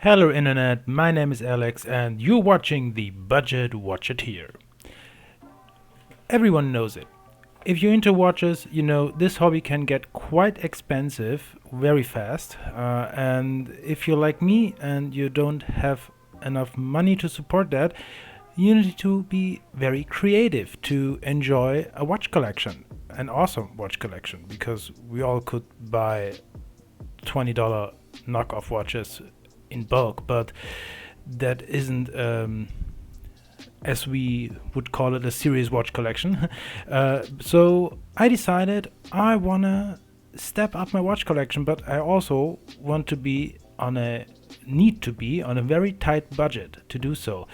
Hello Internet, my name is Alex and you're watching the Budget Watchateer. Everyone knows it. If you're into watches, you know this hobby can get quite expensive very fast. And if you're like me and you don't have enough money to support that, you need to be very creative to enjoy a watch collection, an awesome watch collection, because we all could buy $20 knockoff watches in bulk, but that isn't, as we would call it, a serious watch collection. So I decided I wanna step up my watch collection, but I also want to be on a need to be on a very tight budget to do so,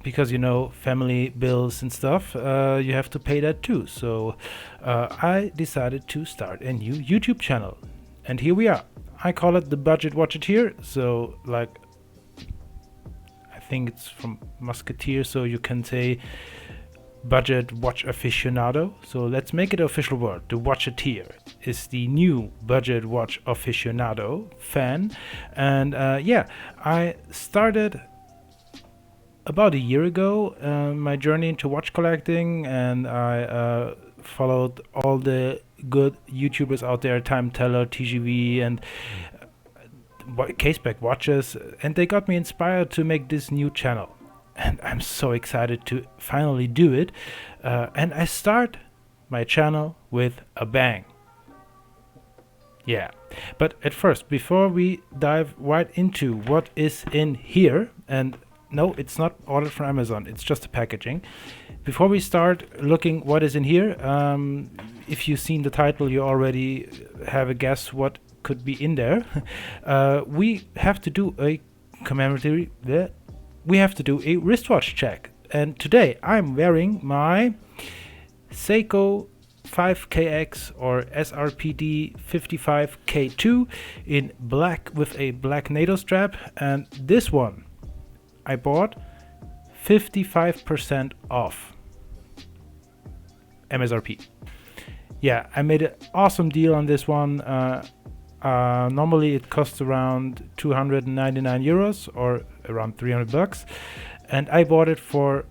because you know, family bills and stuff, you have to pay that too. So I decided to start a new YouTube channel, and here we are. I call it the Budget Watchateer. So like, I think it's from Musketeer, so you can say Budget Watch Aficionado. So let's make it an official word. The Watchateer is the new Budget Watch Aficionado fan. And yeah, I started about a year ago my journey into watch collecting, and I followed all the good YouTubers out there, Time Teller, TGV, and Caseback Watches, and they got me inspired to make this new channel. And I'm so excited to finally do it. And I start my channel with a bang. Yeah, but at first, before we dive right into what is in here, and no, it's not ordered from Amazon, it's just the packaging. Before we start looking what is in here, if you've seen the title, you already have a guess what could be in there. We have to do a commemorative, we have to do a wristwatch check. And today I'm wearing my Seiko 5KX or SRPD 55K2 in black with a black NATO strap, and this one I bought 55% off MSRP. Yeah, I made an awesome deal on this one. Normally it costs around 299 euros or around 300 bucks, and I bought it for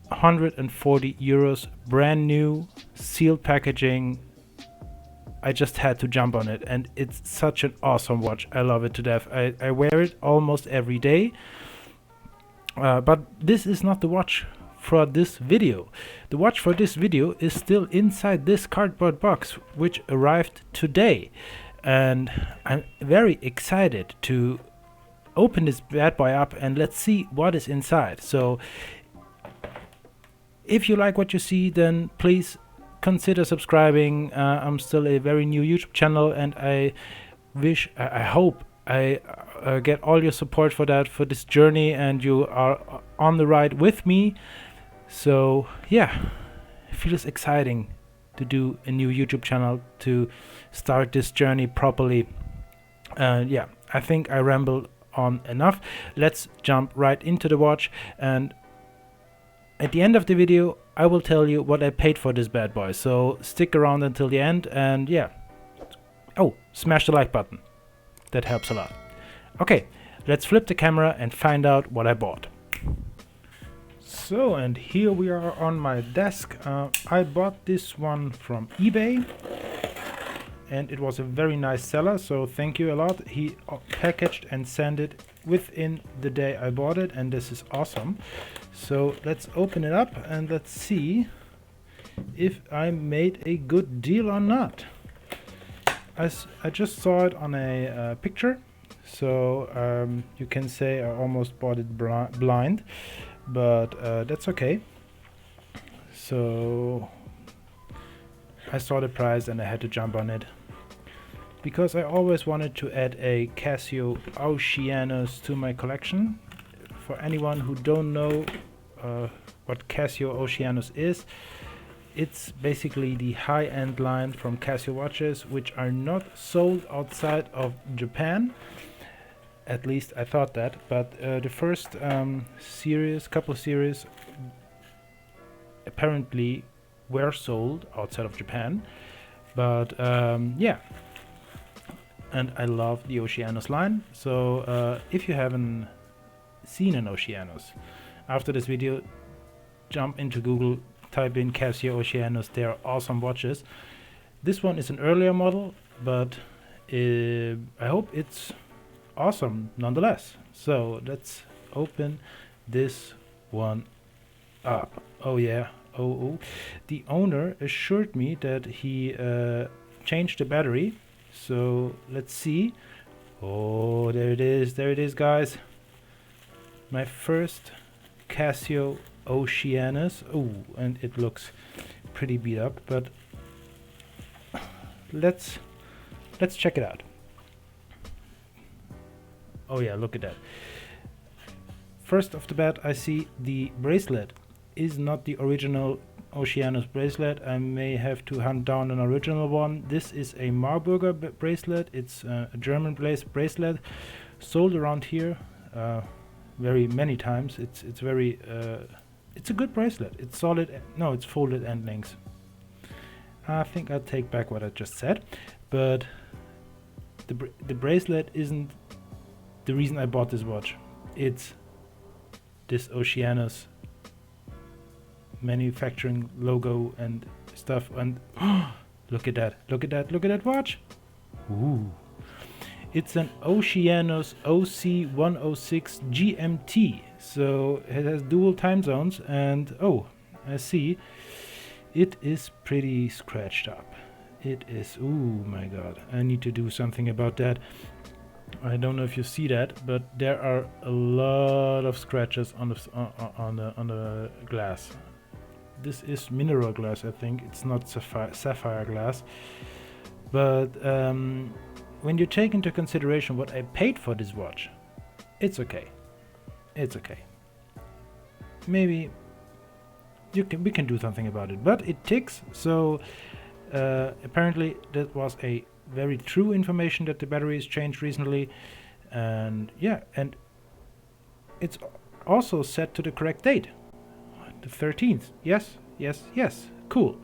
140 euros, brand new, sealed packaging. I just had to jump on it, and it's such an awesome watch. I love it to death. I wear it almost every day. But this is not the watch for this video. The watch for this video is still inside this cardboard box, which arrived today. And I'm very excited to open this bad boy up and let's see what is inside. So if you like what you see, then please consider subscribing. I'm still a very new YouTube channel, and I hope I get all your support for that, for this journey, and you are on the ride with me. So yeah, it feels exciting to do a new YouTube channel, to start this journey properly. Yeah, I think I rambled on enough. Let's jump right into the watch, and at the end of the video I will tell you what I paid for this bad boy. So stick around until the end, and yeah. Oh, smash the like button. That helps a lot. Okay, let's flip the camera and find out what I bought. So, and here we are on my desk. I bought this one from eBay, and it was a very nice seller, so thank you a lot. He packaged and sent it within the day I bought it, and this is awesome. So let's open it up and let's see if I made a good deal or not. As I just saw it on a picture, so you can say I almost bought it blind, but that's okay. So I saw the price and I had to jump on it, because I always wanted to add a Casio Oceanus to my collection. For anyone who don't know what Casio Oceanus is, it's basically the high-end line from Casio watches, which are not sold outside of Japan. At least I thought that, but the first couple series apparently were sold outside of Japan. But yeah, and I love the Oceanus line. So if you haven't seen an Oceanus, after this video, jump into Google, type in Casio Oceanus. They are awesome watches. This one is an earlier model, but I hope it's awesome nonetheless. So let's open this one up. Oh yeah. Oh, the owner assured me that he changed the battery. So let's see. Oh, there it is, guys. My first Casio Oceanus. Oh, and it looks pretty beat up, but let's check it out. Oh yeah, look at that. First off the bat, I see the bracelet is not the original Oceanus bracelet. I may have to hunt down an original one. This is a Marburger bracelet. It's a German bracelet sold around here very many times. It's very it's a good bracelet. It's solid. No, it's folded end links. I think I'll take back what I just said, but the bracelet isn't the reason I bought this watch. It's this Oceanus manufacturing logo and stuff, and look at that watch. Ooh, it's an Oceanus OC-106 GMT, so it has dual time zones, and oh, I see it is pretty scratched up. It is. Oh my god, I need to do something about that. I don't know if you see that, but there are a lot of scratches on the glass. This is mineral glass, I think. It's not sapphire glass. But when you take into consideration what I paid for this watch, it's okay. It's okay. Maybe we can do something about it. But it ticks, so apparently that was a very true information that the battery is changed recently, and yeah, and it's also set to the correct date, the 13th. Yes, cool.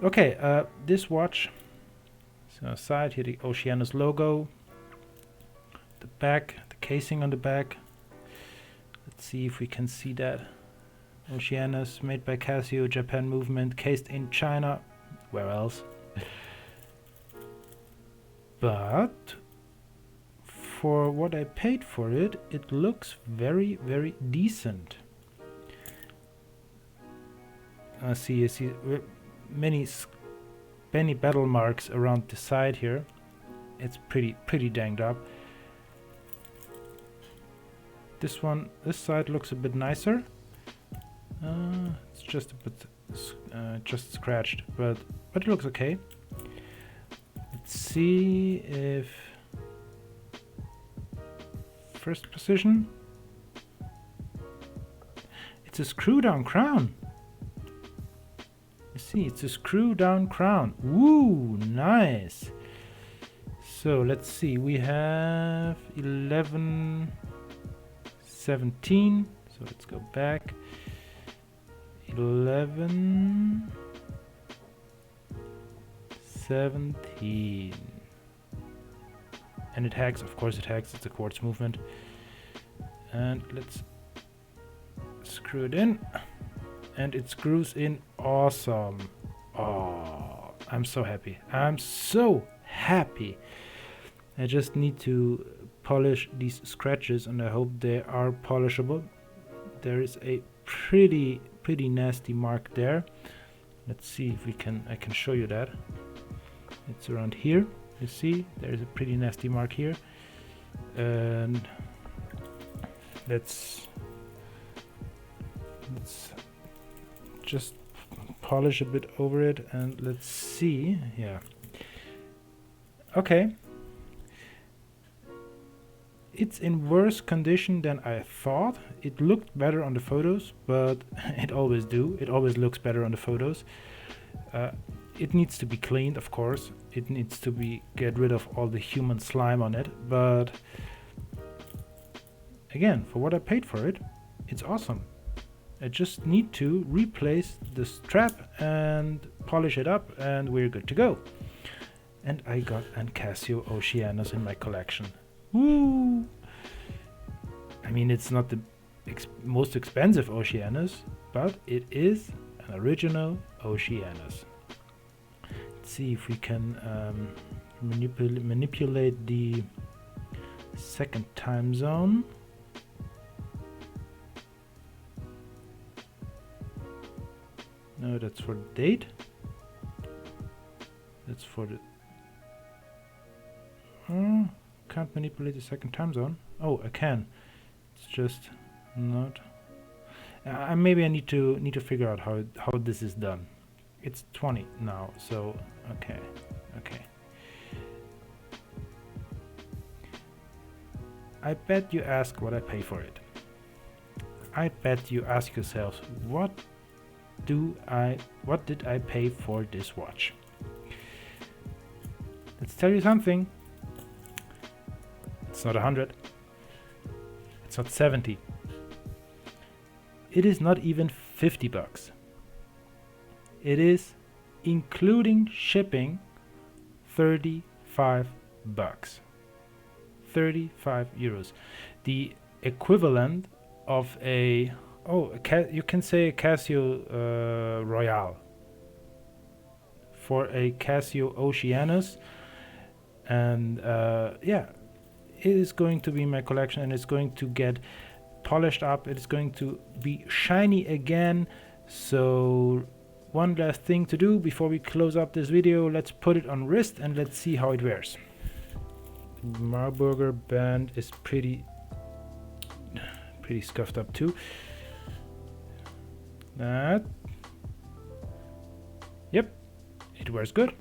Okay, this watch, so side here, the Oceanus logo, the back, the casing on the back. Let's see if we can see that. Oceanus, made by Casio, Japan movement, cased in China. Where else? But for what I paid for it, it looks very, very decent. I see many battle marks around the side here. It's pretty danged up. This side looks a bit nicer. It's just a bit just scratched, but it looks okay. Let's see if first position. It's a screw down crown. You see, it's a screw down crown. Woo, nice. So let's see, we have 11, 17. So let's go back. 11, 17. And it hacks, of course it hacks, it's a quartz movement. And let's screw it in. And it screws in awesome. Oh, I'm so happy. I'm so happy. I just need to polish these scratches, and I hope they are polishable. There is a pretty nasty mark there. Let's see if I can show you that. It's around here. You see, there's a pretty nasty mark here. And let's just polish a bit over it, and let's see. Yeah. Okay. It's in worse condition than I thought. It looked better on the photos, but it always do. It always looks better on the photos. It needs to be cleaned, of course. It needs to get rid of all the human slime on it. But again, for what I paid for it, it's awesome. I just need to replace the strap and polish it up, and we're good to go. and I got an Casio Oceanus in my collection. Woo! I mean, it's not the most expensive Oceanus, but it is an original Oceanus. Let's see if we can manipulate the second time zone. No, that's for the date. That's for the... can't manipulate the second time zone. Oh, I can. It's just not... maybe I need to figure out how this is done. It's 20 now, so okay. I bet you ask what I pay for it. I bet you ask yourselves, what did I pay for this watch? Let's tell you something. It's not 100. It's not 70. It is not even 50 bucks. It is, including shipping, 35 bucks. 35 euros. The equivalent of a, you can say a Casio Royale. For a Casio Oceanus. And yeah, it is going to be in my collection, and it's going to get polished up. It's going to be shiny again. So one last thing to do before we close up this video. Let's put it on wrist and let's see how it wears. Marburger band is pretty scuffed up too. Yep, it wears good.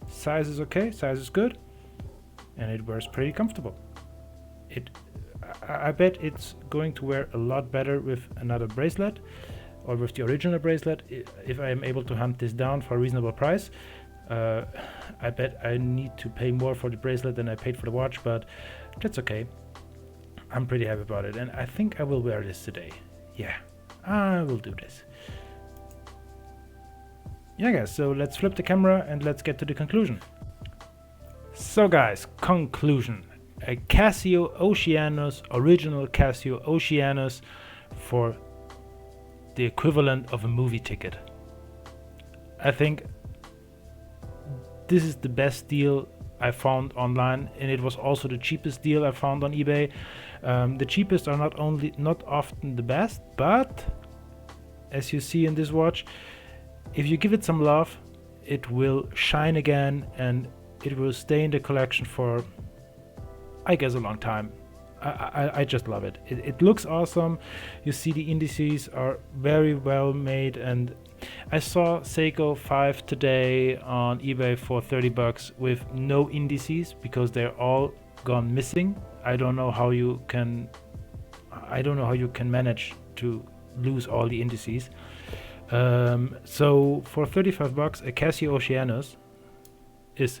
Size is okay, size is good, and it wears pretty comfortable. I bet it's going to wear a lot better with another bracelet, or with the original bracelet, if I am able to hunt this down for a reasonable price. I bet I need to pay more for the bracelet than I paid for the watch, but that's okay. I'm pretty happy about it, and I think I will wear this today. Yeah, I will do this. Yeah guys, so let's flip the camera and let's get to the conclusion. So guys, conclusion. A Casio Oceanus, original Casio Oceanus, for the equivalent of a movie ticket. I think this is the best deal I found online, and it was also the cheapest deal I found on eBay. The cheapest are not often the best, but as you see in this watch, if you give it some love, it will shine again, and it will stay in the collection for, I guess, a long time. I just love it. It looks awesome. You see the indices are very well made, and I saw Seiko 5 today on eBay for 30 bucks with no indices because they're all gone missing. I don't know how you can manage to lose all the indices. So for 35 bucks, a Casio Oceanus is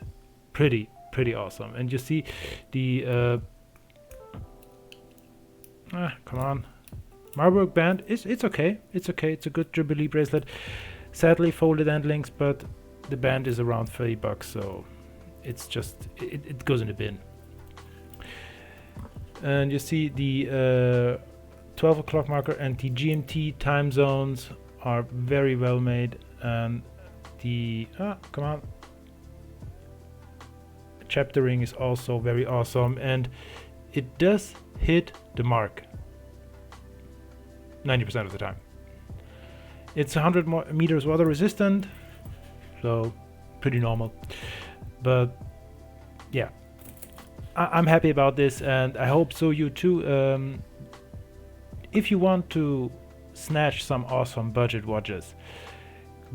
pretty awesome. And you see the come on, Marburg band it's okay. It's a good Jubilee bracelet. Sadly folded end links, but the band is around 30 bucks, so it's just it goes in the bin. And you see the 12 o'clock marker and the GMT time zones are very well made, and the come on, chaptering is also very awesome, and it does hit the mark 90% of the time. It's 100 meters water resistant, so pretty normal. But yeah, I'm happy about this, and I hope so you too. If you want to snatch some awesome budget watches,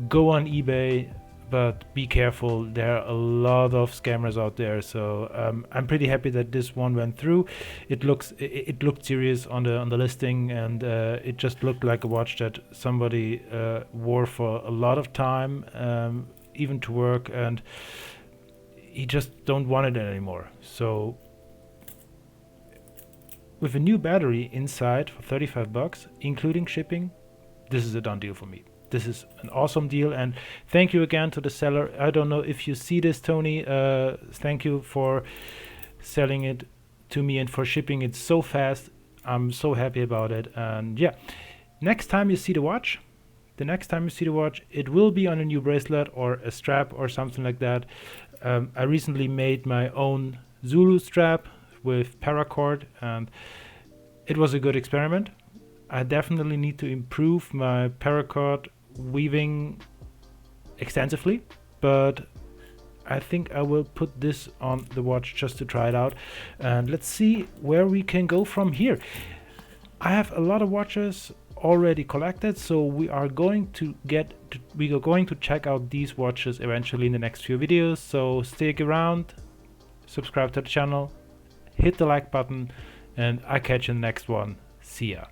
go on eBay, but be careful. There are a lot of scammers out there, so I'm pretty happy that this one went through. It looked serious on the listing, and it just looked like a watch that somebody wore for a lot of time, even to work, and he just don't want it anymore. So with a new battery inside for 35 bucks, including shipping, this is a done deal for me. this is an awesome deal. And thank you again to the seller. I don't know if you see this, Tony. Thank you for selling it to me and for shipping it so fast. I'm so happy about it. And yeah, next time you see the watch, it will be on a new bracelet or a strap or something like that. I recently made my own Zulu strap with paracord, and it was a good experiment. I definitely need to improve my paracord weaving extensively, but I think I will put this on the watch just to try it out, and let's see where we can go from here. I have a lot of watches already collected, so we are going to check out these watches eventually in the next few videos. So stick around, subscribe to the channel, hit the like button, and I catch you in the next one. See ya.